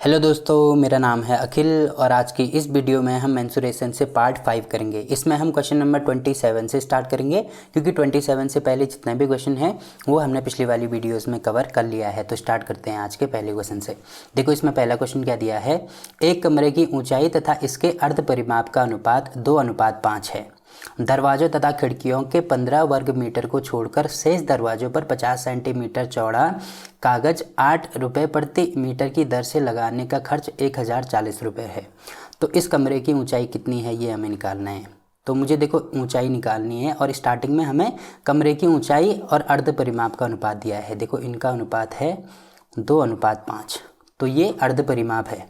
Hello दोस्तों, मेरा नाम है अखिल और आज की इस वीडियो में हम मेंसुरेशन से पार्ट 5 करेंगे। इसमें हम क्वेश्चन नंबर 27 से स्टार्ट करेंगे क्योंकि 27 से पहले जितने भी क्वेश्चन हैं वो हमने पिछली वाली वीडियोस में कवर कर लिया है। तो स्टार्ट करते हैं आज के पहले क्वेश्चन से। देखो इसमें पहला क्वेश्चन क्या दिया है, एक कमरे की ऊंचाई तथा इसके अर्ध परिमाप का अनुपात 2:5 है। दरवाजों तथा खिड़कियों के 15 वर्ग मीटर को छोड़कर शेष दरवाजों पर 50 सेंटीमीटर चौड़ा कागज 8 रुपये प्रति मीटर की दर से लगाने का खर्च 1040 रुपये है। तो इस कमरे की ऊंचाई कितनी है ये हमें निकालना है। तो मुझे देखो ऊंचाई निकालनी है और स्टार्टिंग में हमें कमरे की ऊंचाई और अर्ध परिमाप का अनुपात दिया है। देखो इनका अनुपात है 2:5। तो ये अर्ध परिमाप है।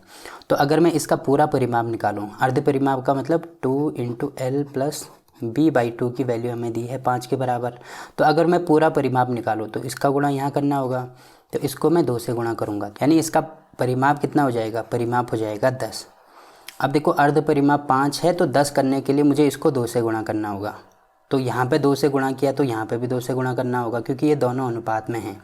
तो अगर मैं इसका पूरा परिमाप निकालूं, अर्ध परिमाप का मतलब 2 × L + B/2 की वैल्यू हमें दी है 5 के बराबर। तो अगर मैं पूरा परिमाप निकालूं तो इसका गुणा यहाँ करना होगा, तो इसको मैं 2 से गुणा करूँगा, यानी इसका परिमाप कितना हो जाएगा, परिमाप हो जाएगा 10। अब देखो अर्ध परिमाप 5 है तो 10 करने के लिए मुझे इसको 2 से गुणा करना होगा। तो यहाँ पे 2 से गुणा किया तो यहाँ पे भी 2 से गुणा करना होगा क्योंकि ये दोनों अनुपात में हैं।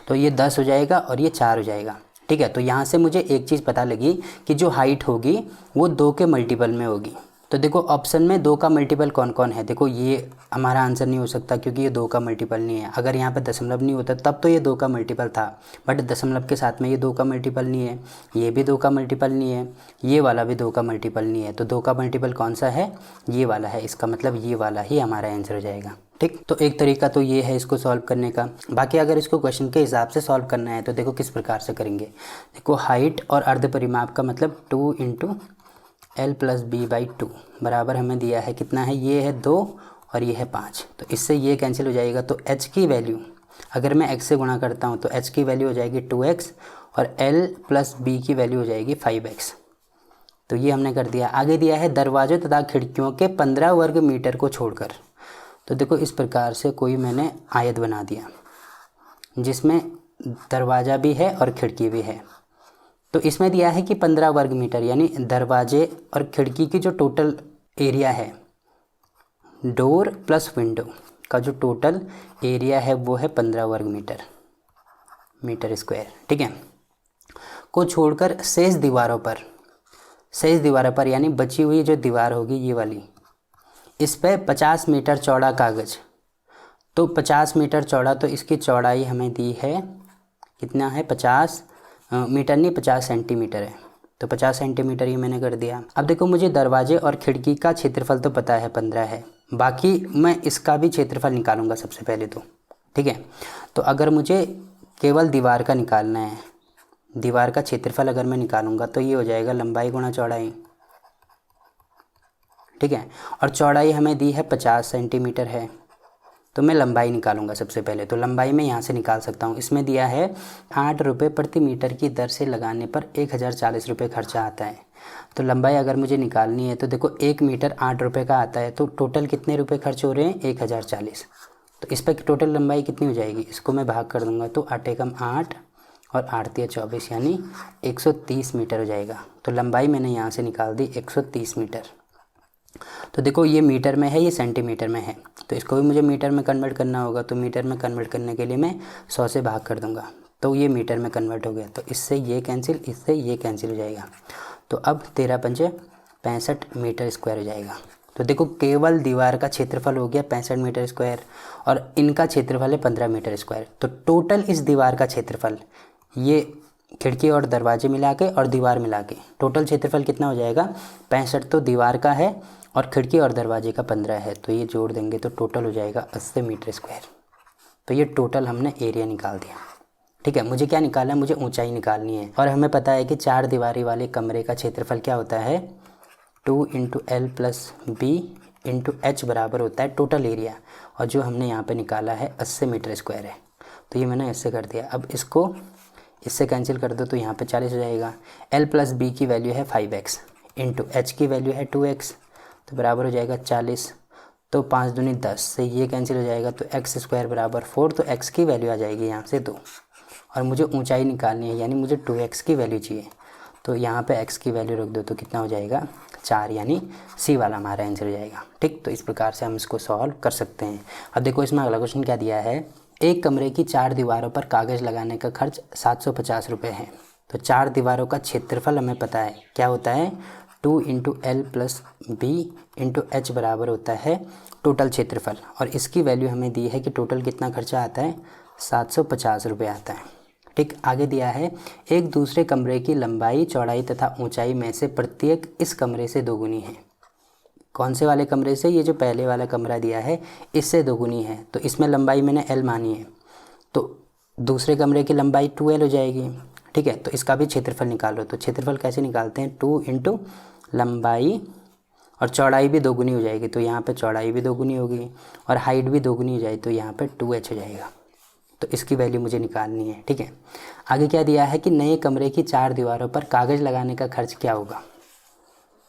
तो ये 10 हो जाएगा और ये 4 हो जाएगा। ठीक है, तो यहाँ से मुझे एक चीज़ पता लगी कि जो हाइट होगी वो 2 के मल्टीपल में होगी। तो देखो ऑप्शन में 2 का मल्टीपल कौन कौन है। देखो ये हमारा आंसर नहीं हो सकता क्योंकि ये 2 का मल्टीपल नहीं है। अगर यहाँ पे दशमलव नहीं होता तब तो ये 2 का मल्टीपल था, बट दशमलव के साथ में ये 2 का मल्टीपल नहीं है, ये भी 2 का मल्टीपल नहीं है, ये वाला भी 2 का मल्टीपल नहीं है। तो 2 का मल्टीपल कौन सा है, ये वाला है। इसका मतलब ये वाला ही हमारा आंसर हो जाएगा। ठीक, तो एक तरीका तो ये है इसको सॉल्व करने का। बाकी अगर इसको क्वेश्चन के हिसाब से सॉल्व करना है तो देखो किस प्रकार से करेंगे। देखो हाइट और अर्ध परिमाप का मतलब 2 × L + B/2 बराबर हमें दिया है कितना है, ये है 2 और ये है 5। तो इससे ये कैंसिल हो जाएगा। तो h की वैल्यू अगर मैं x से गुणा करता हूँ तो h की वैल्यू हो जाएगी 2x और L + B की वैल्यू हो जाएगी 5x। तो ये हमने कर दिया। आगे दिया है दरवाजों तथा खिड़कियों के 15 वर्ग मीटर को छोड़कर। तो देखो इस प्रकार से कोई मैंने आयत बना दिया जिसमें दरवाज़ा भी है और खिड़की भी है। तो इसमें दिया है कि 15 वर्ग मीटर, यानी दरवाजे और खिड़की की जो टोटल एरिया है, डोर प्लस विंडो का जो टोटल एरिया है वो है 15 वर्ग मीटर स्क्वायर। ठीक है, को छोड़कर शेष दीवारों पर यानी बची हुई जो दीवार होगी ये वाली, इस पे 50 मीटर चौड़ा कागज़। तो 50 मीटर चौड़ा, तो इसकी चौड़ाई हमें दी है कितना है, 50 मीटर नहीं 50 सेंटीमीटर है। तो 50 सेंटीमीटर ये मैंने कर दिया। अब देखो मुझे दरवाजे और खिड़की का क्षेत्रफल तो पता है 15 है, बाकी मैं इसका भी क्षेत्रफल निकालूंगा सबसे पहले तो। ठीक है, तो अगर मुझे केवल दीवार का निकालना है, दीवार का क्षेत्रफल अगर मैं निकालूंगा तो ये हो जाएगा लंबाई गुणा चौड़ाई। ठीक है, और चौड़ाई हमें दी है 50 सेंटीमीटर है, तो मैं लंबाई निकालूंगा सबसे पहले। तो लंबाई मैं यहाँ से निकाल सकता हूँ। इसमें दिया है 8 रुपये प्रति मीटर की दर से लगाने पर 1040 रुपये खर्चा आता है। तो लंबाई अगर मुझे निकालनी है तो देखो 1 मीटर 8 रुपये का आता है, तो टोटल कितने रुपये खर्च हो रहे हैं, 1040। तो इस पर टोटल लंबाई कितनी हो जाएगी, इसको मैं भाग कर दूँगा तो 8 एकम 8 और 8 तिया 24 यानी 130 मीटर हो जाएगा। तो लंबाई मैंने यहाँ से निकाल दी 130 मीटर। तो देखो ये मीटर में है, ये सेंटीमीटर में है, तो इसको भी मुझे मीटर में कन्वर्ट करना होगा। तो मीटर में कन्वर्ट करने के लिए मैं 100 से भाग कर दूंगा, तो ये मीटर में कन्वर्ट हो गया। तो इससे ये कैंसिल, इससे ये कैंसिल हो जाएगा। तो अब 13 × 5 = 65 मीटर स्क्वायर हो जाएगा। तो देखो केवल दीवार का क्षेत्रफल हो गया 65 मीटर स्क्वायर और इनका क्षेत्रफल है 15 मीटर स्क्वायर। तो टोटल इस दीवार का क्षेत्रफल, ये खिड़की और दरवाजे मिला के और दीवार मिला के टोटल क्षेत्रफल कितना हो जाएगा, 65 तो दीवार का है और खिड़की और दरवाजे का 15 है, तो ये जोड़ देंगे तो टोटल हो जाएगा 80 मीटर स्क्वायर। तो ये टोटल हमने एरिया निकाल दिया। ठीक है, मुझे क्या निकालना है, मुझे ऊंचाई निकालनी है। और हमें पता है कि 4 दीवारी वाले कमरे का क्षेत्रफल क्या होता है, 2 × L + B × H बराबर होता है टोटल एरिया, और जो हमने यहाँ पर निकाला है 80 मीटर स्क्वायर है। तो ये मैंने ऐसे कर दिया। अब इसको इससे कैंसिल कर दो तो यहाँ पे 40 हो जाएगा। L + B की वैल्यू है 5x × H की वैल्यू है 2x, तो बराबर हो जाएगा 40। तो 5 दूनी 10 से ये कैंसिल हो जाएगा, तो x² बराबर 4। तो x की वैल्यू आ जाएगी यहाँ से 2, और मुझे ऊंचाई निकालनी है यानी मुझे 2x की वैल्यू चाहिए। तो यहाँ पे x की वैल्यू रख दो तो कितना हो जाएगा 4, यानी C वाला हमारा आंसर हो जाएगा। ठीक, तो इस प्रकार से हम इसको सॉल्व कर सकते हैं। अब देखो इसमें अगला क्वेश्चन क्या दिया है, एक कमरे की 4 दीवारों पर कागज़ लगाने का खर्च 750 रुपये है। तो 4 दीवारों का क्षेत्रफल हमें पता है क्या होता है, 2 into L plus B into H बराबर होता है टोटल क्षेत्रफल। और इसकी वैल्यू हमें दी है कि टोटल कितना खर्चा आता है, 750 रुपये आता है। ठीक, आगे दिया है एक दूसरे कमरे की लंबाई चौड़ाई तथा ऊंचाई में से प्रत्येक इस कमरे से दोगुनी है। कौन से वाले कमरे से, ये जो पहले वाला कमरा दिया है इससे दोगुनी है। तो इसमें लंबाई मैंने एल मानी है, तो दूसरे कमरे की लंबाई 2L हो जाएगी। ठीक है, तो इसका भी क्षेत्रफल निकालो। तो क्षेत्रफल कैसे निकालते हैं, 2 इंटू लंबाई और चौड़ाई भी दोगुनी हो जाएगी, तो यहाँ पे चौड़ाई भी दोगुनी होगी और हाइट भी दोगुनी हो जाएगी, तो यहाँ पे 2H हो जाएगा। तो इसकी वैल्यू मुझे निकालनी है। ठीक है, आगे क्या दिया है कि नए कमरे की 4 दीवारों पर कागज़ लगाने का खर्च क्या होगा।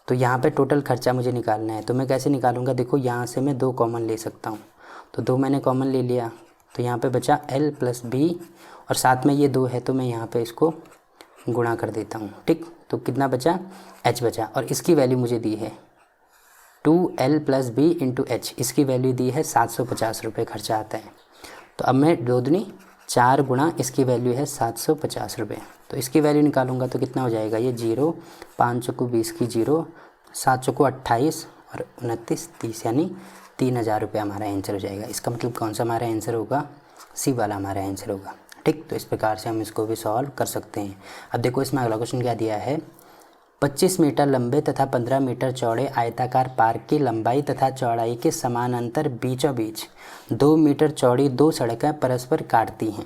तो यहाँ पे टोटल खर्चा मुझे निकालना है। तो मैं कैसे निकालूंगा, देखो यहाँ से मैं 2 कॉमन ले सकता हूँ, तो 2 मैंने कॉमन ले लिया, तो यहाँ पे बचा L प्लस बी और साथ में ये 2 है, तो मैं यहाँ पे इसको गुणा कर देता हूँ। ठीक, तो कितना बचा, H बचा, और इसकी वैल्यू मुझे दी है 2L plus B into H, इसकी वैल्यू दी है 750 रुपये खर्चा आता है। तो अब मैं 2 दूनी 4 गुणा इसकी वैल्यू है 750 रुपये, तो इसकी वैल्यू निकालूंगा तो कितना हो जाएगा, ये 0 5 चौको 20 की 0 7 चौको 28 और 29 30, यानी 3000 रुपये हमारा आंसर हो जाएगा। इसका मतलब कौन सा हमारा आंसर होगा, सी वाला हमारा आंसर होगा। ठीक, तो इस प्रकार से हम इसको भी सॉल्व कर सकते हैं। अब देखो इसमें अगला क्वेश्चन क्या दिया है, 25 मीटर लंबे तथा 15 मीटर चौड़े आयताकार पार्क की लंबाई तथा चौड़ाई के समानांतर बीचों बीच 2 मीटर चौड़ी 2 सड़कें परस्पर काटती हैं।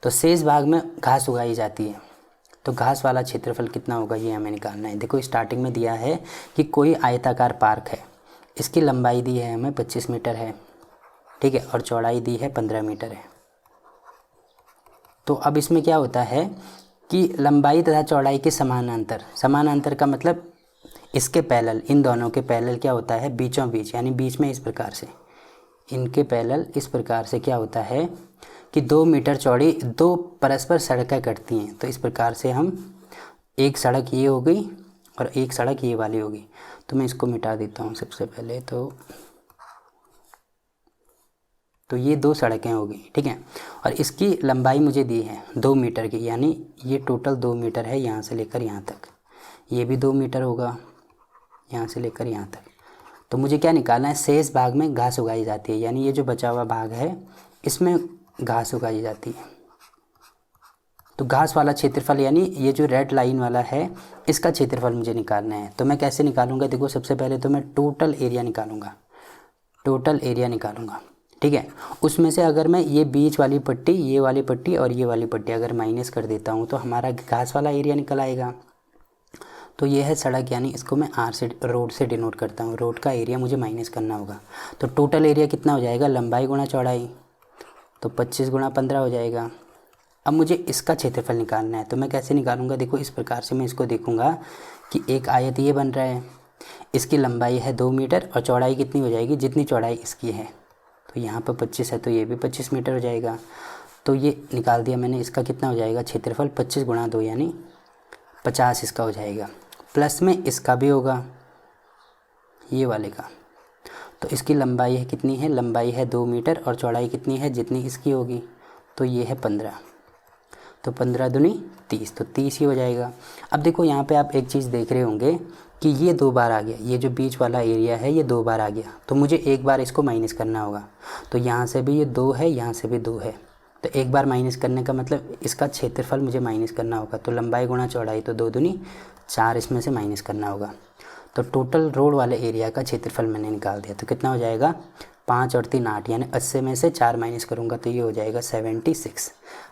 तो शेष भाग में घास उगाई जाती है, तो घास वाला क्षेत्रफल कितना होगा ये हमें निकालना है। देखो स्टार्टिंग में दिया है कि कोई आयताकार पार्क है, इसकी लंबाई दी है हमें 25 मीटर है। ठीक है, और चौड़ाई दी है 15 मीटर है। तो अब इसमें क्या होता है कि लंबाई तथा चौड़ाई के समानांतर, समानांतर का मतलब इसके पैरेलल, इन दोनों के पैरेलल क्या होता है, बीचों बीच, यानी बीच में इस प्रकार से, इनके पैरेलल इस प्रकार से क्या होता है कि 2 मीटर चौड़ी 2 परस्पर सड़कें कटती हैं। तो इस प्रकार से हम, एक सड़क ये हो गई और एक सड़क ये वाली होगी, तो मैं इसको मिटा देता हूँ सबसे पहले। तो ये 2 सड़कें होगी। ठीक है, और इसकी लंबाई मुझे दी है 2 मीटर की, यानी ये टोटल 2 मीटर है यहाँ से लेकर यहाँ तक, ये भी 2 मीटर होगा यहाँ से लेकर यहाँ तक। तो मुझे क्या निकालना है, शेष भाग में घास उगाई जाती है, यानी ये जो बचा हुआ भाग है इसमें घास उगाई जाती है। तो घास वाला क्षेत्रफल, यानी ये जो रेड लाइन वाला है इसका क्षेत्रफल मुझे निकालना है। तो मैं कैसे निकालूंगा, देखो सबसे पहले तो मैं टोटल एरिया निकालूंगा, टोटल एरिया निकालूंगा। ठीक है, उसमें से अगर मैं ये बीच वाली पट्टी, ये वाली पट्टी और ये वाली पट्टी अगर माइनस कर देता हूँ तो हमारा घास वाला एरिया निकल आएगा। तो ये है सड़क, यानी इसको मैं आर से, रोड से डिनोट करता हूँ। रोड का एरिया मुझे माइनस करना होगा, तो टोटल एरिया कितना हो जाएगा, लंबाई गुणा चौड़ाई, तो 25 गुणा 15 हो जाएगा। अब मुझे इसका क्षेत्रफल निकालना है, तो मैं कैसे निकालूंगा, देखो इस प्रकार से मैं इसको देखूंगा कि एक आयत ये बन रहा है, इसकी लंबाई है 2 मीटर और चौड़ाई कितनी हो जाएगी, जितनी चौड़ाई इसकी है। तो यहाँ पर 25 है तो ये भी 25 मीटर हो जाएगा। तो ये निकाल दिया मैंने, इसका कितना हो जाएगा क्षेत्रफल, 25 गुणा 2 यानी 50 इसका हो जाएगा। प्लस में इसका भी होगा, ये वाले का। तो इसकी लंबाई है कितनी है, लंबाई है 2 मीटर और चौड़ाई कितनी है, जितनी इसकी होगी, तो ये है 15। तो 15 दूनी 30, तो 30 ही हो जाएगा। अब देखो यहाँ पे आप एक चीज़ देख रहे होंगे कि ये 2 बार आ गया, ये जो बीच वाला एरिया है ये 2 बार आ गया, तो मुझे एक बार इसको माइनस करना होगा। तो यहाँ से भी ये 2 है, यहाँ से भी 2 है, तो एक बार माइनस करने का मतलब इसका क्षेत्रफल मुझे माइनस करना होगा। तो लंबाई गुणा चौड़ाई, तो 2 दूनी 4 इसमें से माइनस करना होगा। तो टोटल रोड वाले एरिया का क्षेत्रफल मैंने निकाल दिया, तो कितना हो जाएगा, 5 और 3 8, यानी 80 में से 4 माइनस करूँगा तो ये हो जाएगा 76।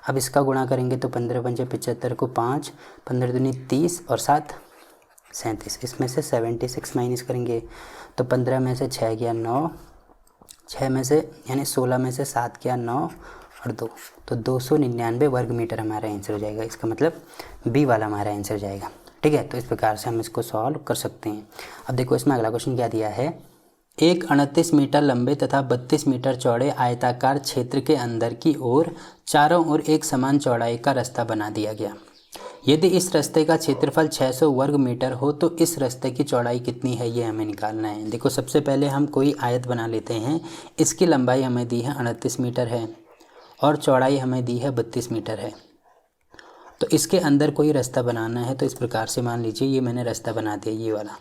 अब इसका गुणा करेंगे तो 15 पंजे 75 को 5, 15 दूनी 30 और 7 37, इसमें से 76 माइनस करेंगे तो 15 में से 6 गया 9, 6 में से यानी 16 में से 7 गया 9 और 2, तो 299 वर्ग मीटर हमारा आंसर हो जाएगा। इसका मतलब बी वाला हमारा आंसर हो जाएगा। ठीक है, तो इस प्रकार से हम इसको सॉल्व कर सकते हैं। अब देखो इसमें अगला क्वेश्चन क्या दिया है, एक 29 मीटर लंबे तथा 32 मीटर चौड़े आयताकार क्षेत्र के अंदर की ओर चारों ओर एक समान चौड़ाई का रास्ता बना दिया गया। यदि इस रास्ते का क्षेत्रफल 600 वर्ग मीटर हो तो इस रास्ते की चौड़ाई कितनी है, ये हमें निकालना है। देखो सबसे पहले हम कोई आयत बना लेते हैं। इसकी लंबाई हमें दी है 29 मीटर है और चौड़ाई हमें दी है 32 मीटर है। तो इसके अंदर कोई रास्ता बनाना है तो इस प्रकार से मान लीजिए ये मैंने रास्ता बना दिया, ये वाला,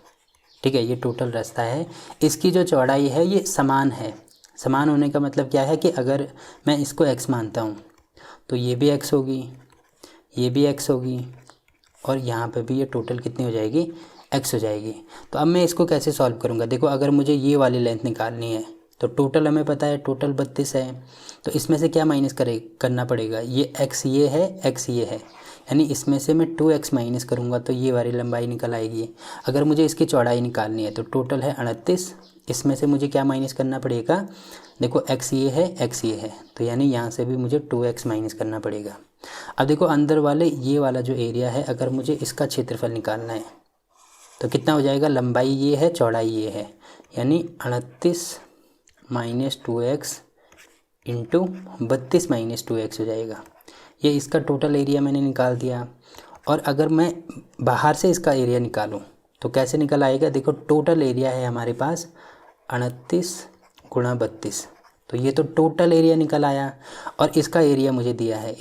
ठीक है, ये टोटल रास्ता है। इसकी जो चौड़ाई है ये समान है। समान होने का मतलब क्या है कि अगर मैं इसको x मानता हूँ तो ये भी x होगी, ये भी x होगी, और यहाँ पे भी ये टोटल कितनी हो जाएगी, x हो जाएगी। तो अब मैं इसको कैसे सॉल्व करूँगा, देखो अगर मुझे ये वाली लेंथ निकालनी है तो टोटल हमें पता है टोटल 32 है, तो इसमें से क्या माइनस करना पड़ेगा, ये x ये है, x ये है, यानी इसमें से मैं 2x माइनस करूँगा तो ये वाली लंबाई निकल आएगी। अगर मुझे इसकी चौड़ाई निकालनी है तो टोटल है 38, इसमें से मुझे क्या माइनस करना पड़ेगा, देखो x ये है, x ये है, तो यानी यहाँ से भी मुझे 2x माइनस करना पड़ेगा। अब देखो अंदर वाले ये वाला जो एरिया है, अगर मुझे इसका क्षेत्रफल निकालना है तो कितना हो जाएगा, लंबाई ये है, चौड़ाई ये है, यानी 38 minus 2x into 32 minus 2x हो जाएगा। ये इसका टोटल एरिया मैंने निकाल दिया। और अगर मैं बाहर से इसका एरिया निकालूं तो कैसे निकल आएगा, देखो टोटल एरिया है हमारे पास 38 गुणा 32, तो ये तो टोटल एरिया निकल आया। और इसका एरिया मुझे दिया है,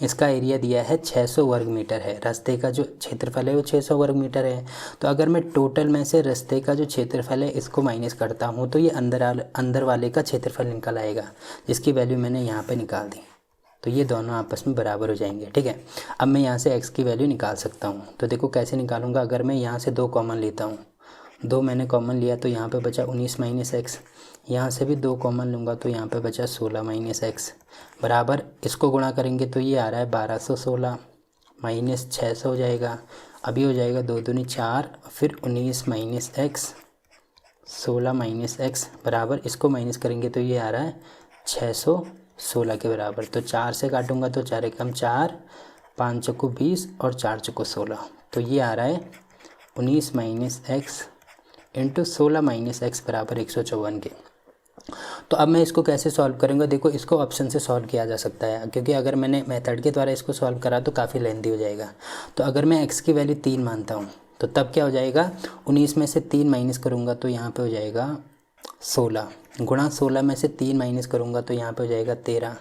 इसका एरिया दिया है 600 वर्ग मीटर है। रास्ते का जो क्षेत्रफल है वो 600 वर्ग मीटर है। तो अगर मैं टोटल में से रास्ते का जो क्षेत्रफल है इसको माइनस करता हूँ तो ये अंदर वाले का क्षेत्रफल निकल आएगा, जिसकी वैल्यू मैंने यहाँ पे निकाल दी। तो ये दोनों आपस में बराबर हो जाएंगे, ठीक है। अब मैं यहाँ से x की वैल्यू निकाल सकता हूँ। तो देखो कैसे निकालूंगा, अगर मैं यहाँ से 2 कॉमन लेता हूँ, 2 मैंने कॉमन लिया तो यहाँ पे बचा 19 माइनस x, यहाँ से भी 2 कॉमन लूँगा तो यहाँ पे बचा 16 माइनस x, बराबर इसको गुणा करेंगे तो ये आ रहा है 1216 माइनस 600 हो जाएगा। अभी हो जाएगा 2 दूनी 4, फिर 19 माइनस x, 16 माइनस x, बराबर इसको माइनस करेंगे तो ये आ रहा है 616 के बराबर। तो 4 से काटूंगा तो 4 एकम 4, 5 चौको 20 और 4 चौको 16, तो ये आ रहा है 19 minus x into 16 minus x बराबर 154 के। तो अब मैं इसको कैसे सॉल्व करूँगा, देखो इसको ऑप्शन से सॉल्व किया जा सकता है, क्योंकि अगर मैंने मेथड के द्वारा इसको सॉल्व करा तो काफ़ी लेंथी हो जाएगा। तो अगर मैं x की वैल्यू 3 मानता हूँ तो तब क्या हो जाएगा, 19 में से 3 माइनस करूँगा तो यहाँ पे हो जाएगा 16, गुणा 16 में से 3 माइनस करूँगा तो यहाँ पे हो जाएगा 13,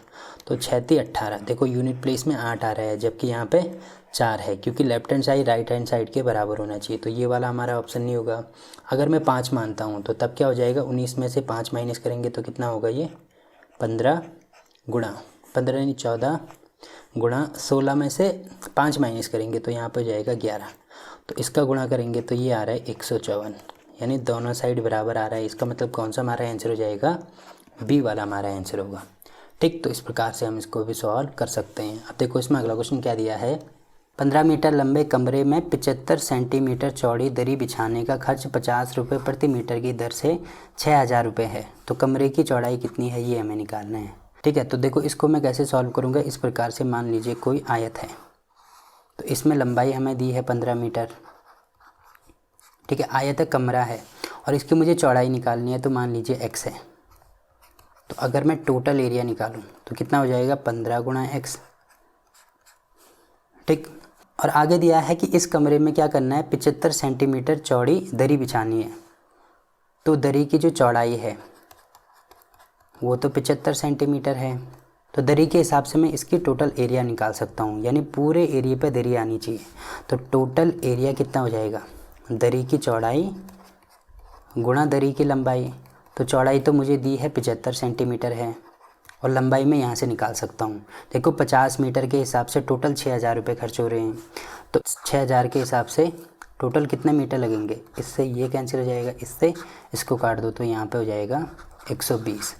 तो 6 × 18। देखो यूनिट प्लेस में 8 आ रहा है जबकि यहाँ पे 4 है, क्योंकि left hand side right hand side के बराबर होना चाहिए, तो ये वाला हमारा ऑप्शन नहीं होगा। अगर मैं 5 मानता हूँ तो तब क्या हो जाएगा, 19 में से 5 माइनस करेंगे तो कितना होगा, ये 15 गुणा 15 यानी 14 गुणा 16 में से 5 माइनस करेंगे तो यहाँ पर हो जाएगा 11, तो इसका गुणा करेंगे तो ये आ रहा है 154, यानी दोनों साइड बराबर आ रहा है। इसका मतलब कौन सा हमारा आंसर हो जाएगा, बी वाला हमारा आंसर होगा, ठीक। तो इस प्रकार से हम इसको भी सॉल्व कर सकते हैं। अब देखो इसमें अगला क्वेश्चन क्या दिया है, 15 मीटर लंबे कमरे में 75 सेंटीमीटर चौड़ी दरी बिछाने का खर्च 50 रुपये प्रति मीटर की दर से 6000 रुपये है, तो कमरे की चौड़ाई कितनी है ये हमें निकालना है, ठीक है। तो देखो इसको मैं कैसे सॉल्व करूँगा, इस प्रकार से मान लीजिए कोई आयत है, तो इसमें लंबाई हमें दी है 15 मीटर, ठीक है। आयत कमरा है और इसकी मुझे चौड़ाई निकालनी है, तो मान लीजिए x है। तो अगर मैं टोटल एरिया निकालूं तो कितना हो जाएगा, 15 गुणा x, ठीक। और आगे दिया है कि इस कमरे में क्या करना है, 75 सेंटीमीटर चौड़ी दरी बिछानी है। तो दरी की जो चौड़ाई है वो तो 75 सेंटीमीटर है, तो दरी के हिसाब से मैं इसकी टोटल एरिया निकाल सकता हूँ, यानी पूरे एरिया पे दरी आनी चाहिए। तो टोटल एरिया कितना हो जाएगा, दरी की चौड़ाई गुणा दरी की लंबाई। तो चौड़ाई तो मुझे दी है 75 सेंटीमीटर है और लंबाई मैं यहाँ से निकाल सकता हूँ। देखो 50 मीटर के हिसाब से टोटल 6000 रुपये खर्च हो रहे हैं, तो 6000 के हिसाब से टोटल कितने मीटर लगेंगे, इससे ये कैंसिल हो जाएगा, इससे इसको काट दो तो यहाँ पे हो जाएगा 120,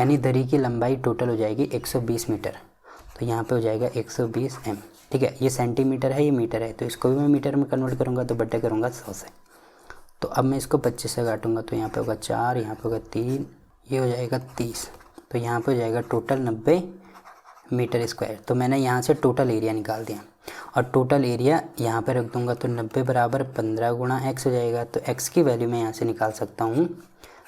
यानी दरी की लंबाई टोटल हो जाएगी 120 मीटर। तो यहाँ पे हो जाएगा 120 m, ठीक है। ये सेंटीमीटर है, ये मीटर है, तो इसको भी मैं मीटर में कन्वर्ट करूँगा तो बट्टे करूँगा 100 से। तो अब मैं इसको 25 से काटूँगा तो यहाँ पे होगा 4, यहाँ पे होगा 3, ये हो जाएगा 30, तो यहाँ पे हो जाएगा टोटल 90 मीटर स्क्वायर। तो मैंने यहाँ से टोटल एरिया निकाल दिया और टोटल एरिया यहाँ पे रख दूँगा तो 90 बराबर 15 गुणा x हो जाएगा। तो x की वैल्यू मैं यहाँ से निकाल सकता हूँ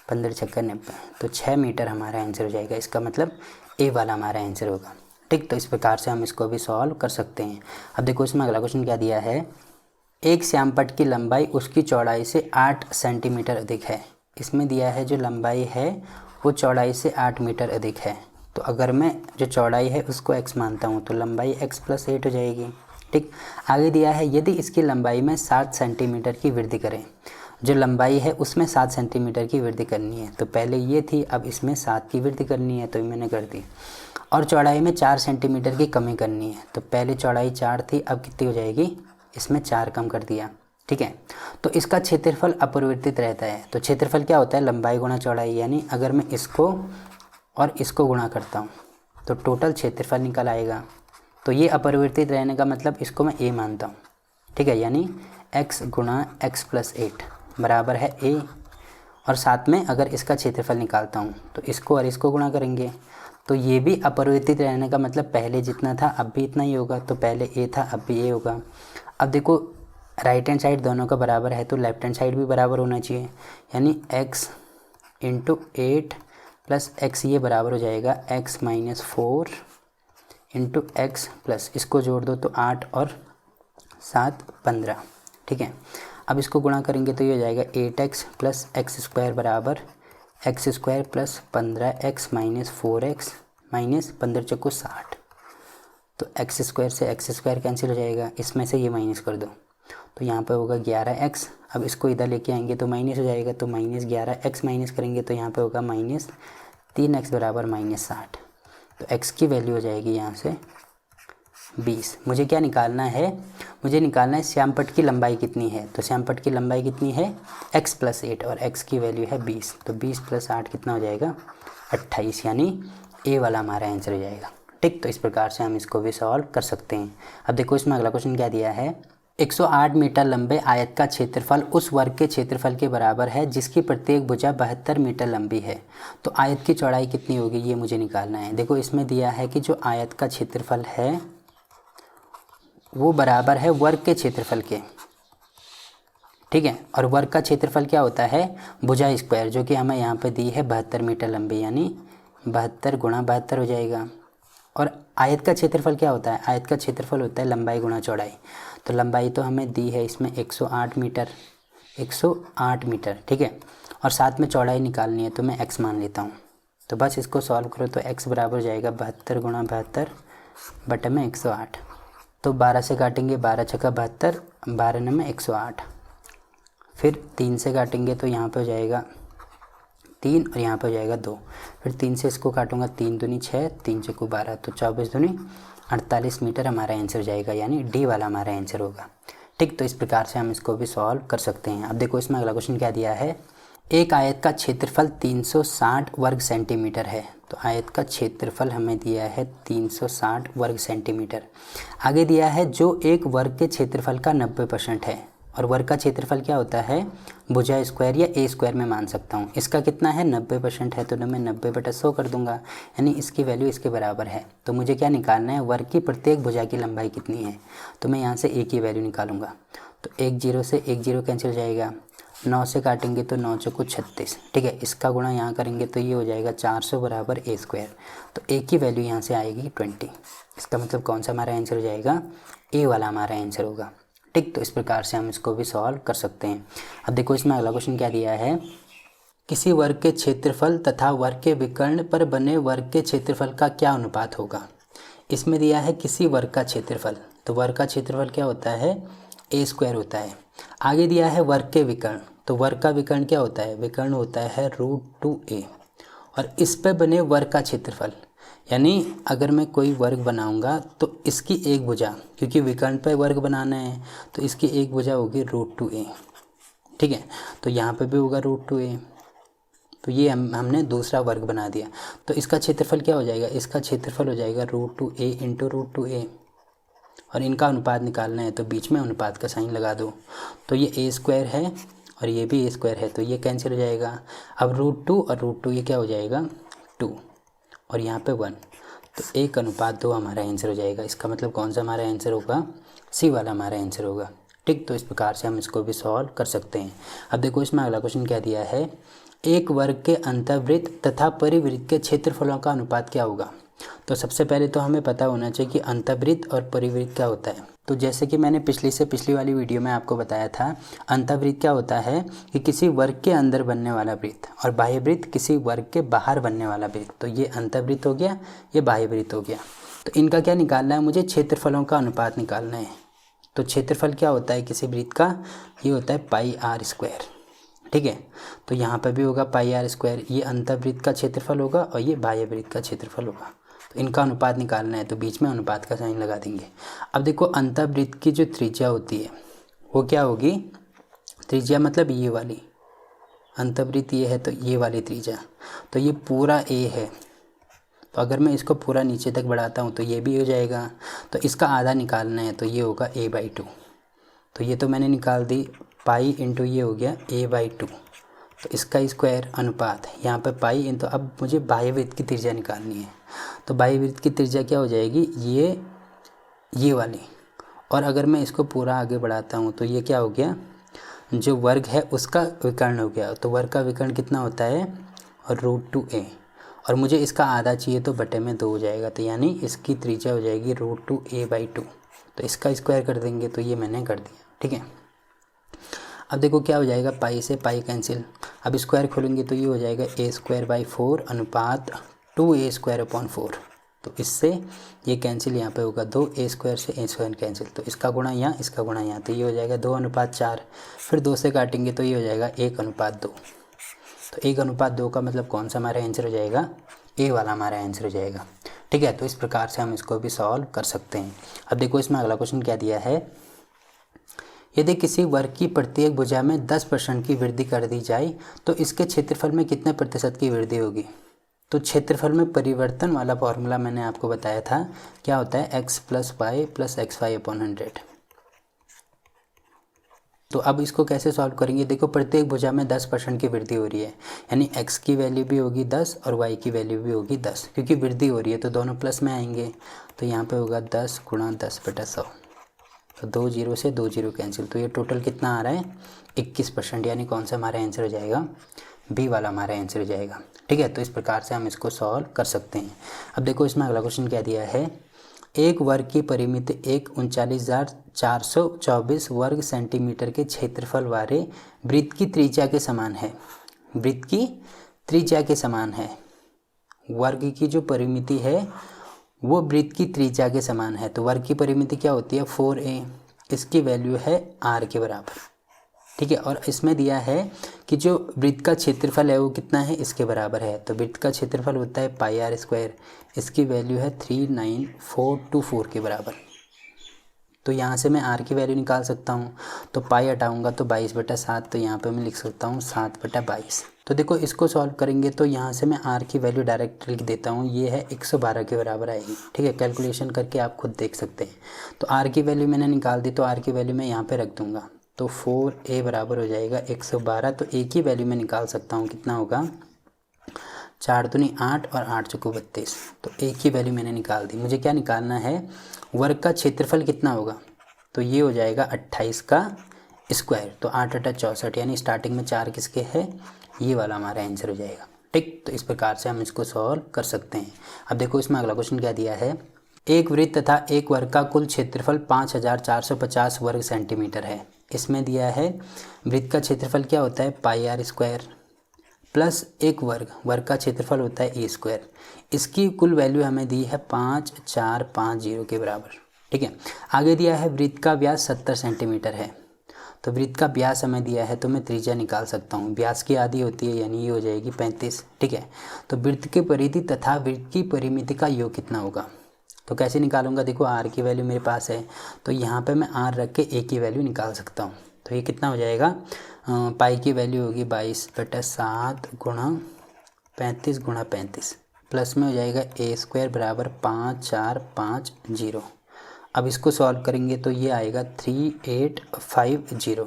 15 × 90, तो 6 मीटर हमारा आंसर हो जाएगा। इसका मतलब ए वाला हमारा आंसर होगा, ठीक। तो इस प्रकार से हम इसको भी सॉल्व कर सकते हैं। अब देखो इसमें अगला क्वेश्चन क्या दिया है, एक श्यामपट्ट की लंबाई उसकी चौड़ाई से 8 सेंटीमीटर अधिक है। इसमें दिया है जो लंबाई है वो चौड़ाई से 8 मीटर अधिक है, तो अगर मैं जो चौड़ाई है उसको x मानता हूँ तो लंबाई x + 8 हो जाएगी। ठीक, आगे दिया है यदि इसकी लंबाई में 7 सेंटीमीटर की वृद्धि करें। जो लंबाई है उसमें 7 सेंटीमीटर की वृद्धि करनी है, तो पहले ये थी, अब इसमें 7 की वृद्धि करनी है, तो ये मैंने कर दी। और चौड़ाई में 4 सेंटीमीटर की कमी करनी है, तो पहले चौड़ाई 4 थी, अब कितनी हो जाएगी, इसमें 4 कम कर दिया। ठीक है, तो इसका क्षेत्रफल अपरिवर्तित रहता है। तो क्षेत्रफल क्या होता है, लंबाई गुणा चौड़ाई, यानी अगर मैं इसको और इसको गुणा करता हूँ तो टोटल क्षेत्रफल निकल आएगा। तो ये अपरिवर्तित रहने का मतलब इसको मैं a मानता हूँ। ठीक है, यानी x गुणा x + 8 बराबर है a, और साथ में अगर इसका क्षेत्रफल निकालता हूँ तो इसको और इसको गुणा करेंगे, तो ये भी अपरिवर्तित रहने का मतलब पहले जितना था अब भी इतना ही होगा। तो पहले a था, अब भी a होगा। अब देखो राइट हैंड साइड दोनों का बराबर है तो लेफ्ट हैंड साइड भी बराबर होना चाहिए, यानी x × 8 + x, ये बराबर हो जाएगा x - 4 × x प्लस इसको जोड़ दो तो 8 और 7 15। ठीक है, अब इसको गुणा करेंगे तो ये हो जाएगा 8x + x² बराबर x² + 15x - 4x - 15 × 60। तो x² से x² कैंसिल हो जाएगा, इसमें से ये माइनस कर दो तो यहाँ पे होगा 11x। अब इसको इधर लेके आएंगे तो माइनस हो जाएगा, तो -11x माइनस करेंगे तो यहाँ पे होगा -3x बराबर -60। तो x की वैल्यू हो जाएगी यहाँ से 20। मुझे क्या निकालना है, मुझे निकालना है श्यामपट्ट की लंबाई कितनी है। तो श्यामपट्ट की लंबाई कितनी है, x + 8 और x की वैल्यू है 20। तो 20 + 8 कितना हो जाएगा, 28, यानी a वाला हमारा आंसर हो जाएगा। ठीक, तो इस प्रकार से हम इसको भी सॉल्व कर सकते हैं। अब देखो इसमें अगला क्वेश्चन क्या दिया है, 108 मीटर लंबे आयत का क्षेत्रफल उस वर्ग के क्षेत्रफल के बराबर है जिसकी प्रत्येक भुजा 72 मीटर लंबी है। तो आयत की चौड़ाई कितनी होगी ये मुझे निकालना है। देखो इसमें दिया है कि जो आयत का क्षेत्रफल है वो बराबर है वर्ग के क्षेत्रफल के। ठीक है, और वर्ग का क्षेत्रफल क्या होता है, भुजा स्क्वायर, जो कि हमें यहाँ पे दी है 72 मीटर लंबी, यानी 72 × 72 हो जाएगा। और आयत का क्षेत्रफल क्या होता है, आयत का क्षेत्रफल होता है लंबाई गुणा चौड़ाई। तो लंबाई तो हमें दी है इसमें 108 मीटर, 108 मीटर। ठीक है, और साथ में चौड़ाई निकालनी है तो मैं x मान लेता हूँ। तो बस इसको सॉल्व करो तो x बराबर हो जाएगा 72 × 72 बटे में 108। तो 12 से काटेंगे, 12 × 6 = 72, 12 × 9 = 108। फिर 3 से काटेंगे तो यहाँ पे हो जाएगा 3 और यहाँ पे हो जाएगा 2। फिर 3 से इसको काटूंगा, 3 दूनी 6, 3 × 12, तो 24 दूनी 48 मीटर हमारा आंसर हो जाएगा, यानी डी वाला हमारा आंसर होगा। ठीक, तो इस प्रकार से हम इसको भी सॉल्व कर सकते हैं। अब देखो इसमें अगला क्वेश्चन क्या दिया है, एक आयत का क्षेत्रफल 360 वर्ग सेंटीमीटर है। तो आयत का क्षेत्रफल हमें दिया है 360 वर्ग सेंटीमीटर। आगे दिया है जो एक वर्ग के क्षेत्रफल का 90% है, और वर्ग का क्षेत्रफल क्या होता है, भुजा स्क्वायर या a² में मान सकता हूँ। इसका कितना है, 90% है, तो मैं 90/100 कर दूंगा, यानी इसकी वैल्यू इसके बराबर है। तो मुझे क्या निकालना है, वर्ग की प्रत्येक भुजा की लंबाई कितनी है। तो मैं यहाँ से a की वैल्यू निकालूंगा, तो 1 0 से 1 0 कैंसिल हो जाएगा, 9 से काटेंगे तो 9 × 4 = 36। ठीक है, इसका गुणा यहाँ करेंगे तो ये हो जाएगा 400 बराबर a²। तो a की वैल्यू यहाँ से आएगी 20। इसका मतलब कौन सा हमारा आंसर हो जाएगा, a वाला हमारा आंसर होगा। ठीक, तो इस प्रकार से हम इसको भी सॉल्व कर सकते हैं। अब देखो इसमें अगला क्वेश्चन क्या दिया है, किसी वर्ग के क्षेत्रफल तथा वर्ग के विकर्ण पर बने वर्ग के क्षेत्रफल का क्या अनुपात होगा। इसमें दिया है किसी वर्ग का क्षेत्रफल, तो वर्ग का क्षेत्रफल क्या होता है, a² होता है। आगे दिया है वर्ग के विकर्ण, तो वर्ग का विकर्ण क्या होता है, विकर्ण होता है √2a। और इस पे बने वर्ग का क्षेत्रफल, यानी अगर मैं कोई वर्ग बनाऊंगा तो इसकी एक भुजा, क्योंकि विकर्ण पे वर्ग बनाना है तो इसकी एक भुजा होगी √2a। ठीक है, तो यहाँ पे भी होगा √2a। तो ये हमने दूसरा वर्ग बना दिया। तो इसका क्षेत्रफल क्या हो जाएगा, इसका क्षेत्रफल हो जाएगा √2a × √2a। और इनका अनुपात निकालना है तो बीच में अनुपात का साइन लगा दो। तो ये a² है और ये भी a² है, तो ये कैंसिल हो जाएगा। अब √2 और √2 ये क्या हो जाएगा, 2, और यहाँ पे 1, तो 1:2 हमारा आंसर हो जाएगा। इसका मतलब कौन सा हमारा आंसर होगा, सी वाला हमारा आंसर होगा। ठीक, तो इस प्रकार से हम इसको भी सॉल्व कर सकते हैं। अब देखो इसमें अगला क्वेश्चन क्या दिया है, एक वर्ग के अंतर्वृत्त तथा परिवृत्त के क्षेत्रफलों का अनुपात क्या होगा। तो सबसे पहले तो हमें पता होना चाहिए कि अंतर्वृत्त और परिवृत्त क्या होता है। तो जैसे कि मैंने पिछली वाली वीडियो में आपको बताया था, अंतःवृत्त क्या होता है कि किसी वर्ग के अंदर बनने वाला वृत्त, और बाह्यवृत्त किसी वर्ग के बाहर बनने वाला वृत्त। तो ये अंतःवृत्त हो गया, ये बाह्यवृत्त हो गया। तो इनका क्या निकालना है, मुझे क्षेत्रफलों का अनुपात निकालना है। तो क्षेत्रफल क्या होता है किसी वृत्त का, ये होता है पाई आर स्क्वायर। ठीक है, तो यहाँ पर भी होगा पाई आर स्क्वायर, ये अंतःवृत्त का क्षेत्रफल होगा और ये बाह्यवृत्त का क्षेत्रफल होगा। तो इनका अनुपात निकालना है, तो बीच में अनुपात का साइन लगा देंगे। अब देखो अंतःवृत्त की जो त्रिज्या होती है वो क्या होगी, त्रिज्या मतलब ये वाली, अंतःवृत्त ये है तो ये वाली त्रिज्या, तो ये पूरा ए है। तो अगर मैं इसको पूरा नीचे तक बढ़ाता हूँ तो ये भी हो जाएगा, तो इसका आधा निकालना है तो ये होगा a/2। तो ये तो मैंने निकाल दी, पाई इंटू ये हो गया a/2, तो इसका स्क्वायर अनुपात यहाँ पर पाई इन। तो अब मुझे बाह्यवृत्त की त्रिज्या निकालनी है, तो बाह्यवृत्त की त्रिज्या क्या हो जाएगी, ये वाली। और अगर मैं इसको पूरा आगे बढ़ाता हूँ तो ये क्या हो गया, जो वर्ग है उसका विकर्ण हो गया। तो वर्ग का विकर्ण कितना होता है, √2a, और मुझे इसका आधा चाहिए तो बटे में 2 हो जाएगा, तो यानी इसकी त्रिज्या हो जाएगी √2a/2। तो इसका स्क्वायर कर देंगे, तो ये मैंने कर दिया। ठीक है, अब देखो क्या हो जाएगा, पाई से पाई कैंसिल, अब स्क्वायर खोलेंगे तो ये हो जाएगा a²/4 अनुपात 2a²/4। तो इससे ये कैंसिल, यहाँ पे होगा 2a² से a² कैंसिल, तो इसका गुणा यहाँ, इसका गुणा यहाँ, तो ये हो जाएगा 2:4। फिर 2 से काटेंगे तो ये हो जाएगा 1:2। तो 1:2 का मतलब कौन सा हमारा आंसर हो जाएगा, ए वाला हमारा आंसर हो जाएगा। ठीक है, तो इस प्रकार से हम इसको भी सॉल्व कर सकते हैं। अब देखो इसमें अगला क्वेश्चन क्या दिया है, यदि किसी वर्ग की प्रत्येक भुजा में 10% की वृद्धि कर दी जाए तो इसके क्षेत्रफल में कितने प्रतिशत की वृद्धि होगी। तो क्षेत्रफल में परिवर्तन वाला फॉर्मूला मैंने आपको बताया था, क्या होता है x + y + xy/100। तो अब इसको कैसे सॉल्व करेंगे, देखो प्रत्येक भुजा में 10% की वृद्धि हो रही है, यानी x की वैल्यू भी होगी 10 और y की वैल्यू भी होगी 10, क्योंकि वृद्धि हो रही है तो दोनों प्लस में आएंगे। तो यहाँ पे होगा 10 × 10/100, तो 2 0 से 2 0 कैंसिल, तो ये टोटल कितना आ रहा है 21%, यानी कौन सा हमारा आंसर हो जाएगा, बी वाला हमारा आंसर हो जाएगा। ठीक है, तो इस प्रकार से हम इसको सॉल्व कर सकते हैं। अब देखो इसमें अगला क्वेश्चन क्या दिया है, एक वर्ग की परिमिति 39,424 वर्ग सेंटीमीटर के क्षेत्रफल वाले वृत्त की त्रिज्या के समान है। वृत्त की त्रिज्या के समान है, वर्ग की जो परिमिति है वो वृत्त की त्रिज्या के समान है। तो वर्ग की परिमिति क्या होती है 4a, इसकी वैल्यू है r के बराबर। ठीक है, और इसमें दिया है कि जो वृत्त का क्षेत्रफल है वो कितना है, इसके बराबर है। तो वृत्त का क्षेत्रफल होता है पाई आर स्क्वायर, इसकी वैल्यू है 39424 के बराबर। तो यहाँ से मैं r की वैल्यू निकाल सकता हूँ, तो पाई हटाऊँगा तो 22/7, तो यहाँ पे मैं लिख सकता हूँ 7/22। तो देखो इसको सॉल्व करेंगे तो यहाँ से मैं r की वैल्यू डायरेक्ट लिख देता हूँ, ये है 112 के बराबर आएगी। ठीक है, कैलकुलेशन करके आप खुद देख सकते हैं। तो r की वैल्यू मैंने निकाल दी, तो r की वैल्यू मैं यहाँ पे रख दूँगा, तो 4a बराबर हो जाएगा 112। तो a की वैल्यू मैं निकाल सकता हूँ, कितना होगा 4 दूनी 8 और 8 चौको 32। तो a की वैल्यू मैंने निकाल दी। मुझे क्या निकालना है, वर्ग का क्षेत्रफल कितना होगा, तो ये हो जाएगा 28 का स्क्वायर, तो 8 × 8 = 64, यानी स्टार्टिंग में 4 किसके है, ये वाला हमारा आंसर हो जाएगा। ठीक, तो इस प्रकार से हम इसको सॉल्व कर सकते हैं। अब देखो इसमें अगला क्वेश्चन क्या दिया है, एक वृत्त तथा एक वर्ग का कुल क्षेत्रफल 5450 वर्ग सेंटीमीटर है। इसमें दिया है वृत्त का क्षेत्रफल क्या होता है पाई आर स्क्वायर प्लस एक वर्ग का क्षेत्रफल होता है a²। इसकी कुल वैल्यू हमें दी है 5450 के बराबर। ठीक है, आगे दिया है वृत्त का व्यास 70 सेंटीमीटर है। तो वृत्त का व्यास हमें दिया है, तो मैं त्रिज्या निकाल सकता हूँ, व्यास की आधी होती है, यानी ये हो जाएगी 35। ठीक है, तो वृत्त की परिधि तथा वृत्त की परिमिति का योग कितना होगा, तो कैसे निकालूंगा, देखो r की वैल्यू मेरे पास है, तो यहाँ पे मैं r रख के a की वैल्यू निकाल सकता हूँ। तो ये कितना हो जाएगा, पाई की वैल्यू होगी 22/7 × 35 × 35, प्लस में हो जाएगा a² बराबर 5450। अब इसको सॉल्व करेंगे तो ये आएगा 3850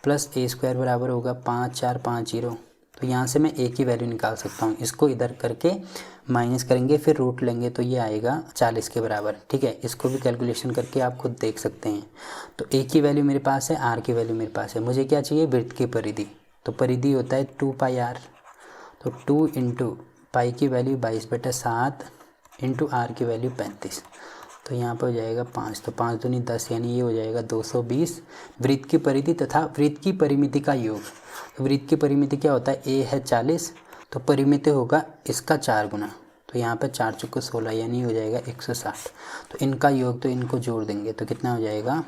प्लस a² बराबर होगा 5450। तो यहाँ से मैं a की वैल्यू निकाल सकता हूँ, इसको इधर करके माइनस करेंगे, फिर रूट लेंगे तो ये आएगा 40 के बराबर। ठीक है, इसको भी कैलकुलेशन करके आप खुद देख सकते हैं। तो a की वैल्यू मेरे पास है, r की वैल्यू मेरे पास है, मुझे क्या चाहिए वृत्त की परिधि, तो परिधि होता है 2πr, तो 2 × पाई की वैल्यू 22/7 × r की वैल्यू 35। तो यहाँ पर हो जाएगा 5, तो 5 दूनी 10 यानी ये हो जाएगा 220 वृत्त की परिधि तथा वृत्त की परिमिति का योग। वृत्त की परिमिति क्या होता है, ए है 40, तो परिमिति होगा इसका 4 गुना, तो यहाँ पर 4 चौको 16 यानी हो जाएगा 160। तो इनका योग, तो इनको जोड़ देंगे तो कितना हो जाएगा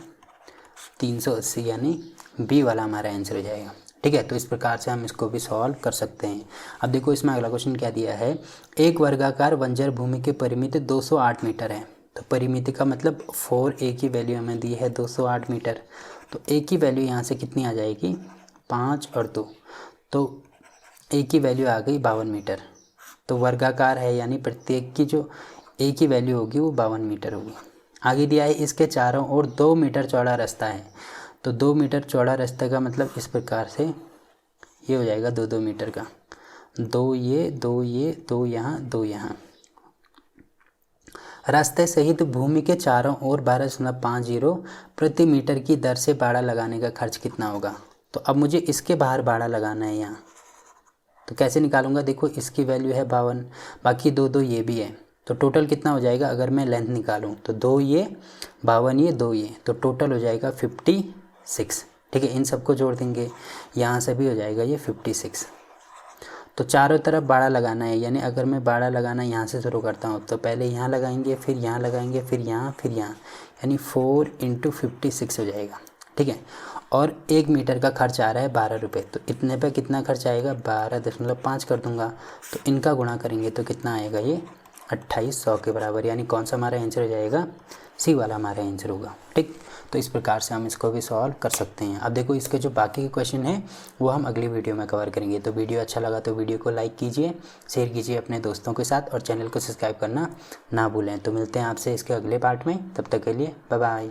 380, यानी बी वाला हमारा आंसर हो जाएगा। ठीक है, तो इस प्रकार से हम इसको भी सॉल्व कर सकते हैं। अब देखो इसमें अगला क्वेश्चन क्या दिया है, एक वर्गाकार बंजर भूमि की परिमिति 208 मीटर है। तो परिमिति का मतलब 4a की वैल्यू हमें दी है 208 मीटर, तो a की वैल्यू यहाँ से कितनी आ जाएगी 5 और 2, तो a की वैल्यू आ गई 52 मीटर। तो वर्गाकार है यानी प्रत्येक की जो a की वैल्यू होगी वो 52 मीटर होगी। आगे दिया है इसके चारों ओर 2 मीटर चौड़ा रास्ता है। तो 2 मीटर चौड़ा रास्ते का मतलब इस प्रकार से ये हो जाएगा 2-2 मीटर का, 2 ये 2 ये 2 यहाँ 2 यहाँ। रास्ते सहित भूमि के चारों ओर 12.50 प्रति मीटर की दर से बाड़ा लगाने का खर्च कितना होगा। तो अब मुझे इसके बाहर बाड़ा लगाना है यहाँ, तो कैसे निकालूंगा, देखो इसकी वैल्यू है 52, बाकी 2 ये भी है, तो टोटल कितना हो जाएगा अगर मैं लेंथ निकालूं तो 2 ये 52 ये 2 ये, तो टोटल हो जाएगा 56। ठीक है, इन सबको जोड़ देंगे, यहाँ से भी हो जाएगा ये 56। तो चारों तरफ बाड़ा लगाना है, यानी अगर मैं बाड़ा लगाना यहाँ से शुरू करता हूँ तो पहले यहाँ लगाएंगे, फिर यहाँ लगाएंगे, फिर यहाँ, फिर यहाँ, यानी 4 × 56 हो जाएगा। ठीक है, और 1 मीटर का खर्च आ रहा है 12 रुपये, तो इतने पे कितना खर्च आएगा 12.5 कर दूंगा, तो इनका गुणा करेंगे तो कितना आएगा ये 2800 के बराबर, यानी कौन सा हमारा आंसर हो जाएगा, सी वाला हमारा आंसर होगा। ठीक, तो इस प्रकार से हम इसको भी सॉल्व कर सकते हैं। अब देखो इसके जो बाकी के क्वेश्चन हैं वो हम अगली वीडियो में कवर करेंगे। तो वीडियो अच्छा लगा तो वीडियो को लाइक कीजिए, शेयर कीजिए अपने दोस्तों के साथ, और चैनल को सब्सक्राइब करना ना भूलें। तो मिलते हैं आपसे इसके अगले पार्ट में, तब तक के लिए बाय बाय।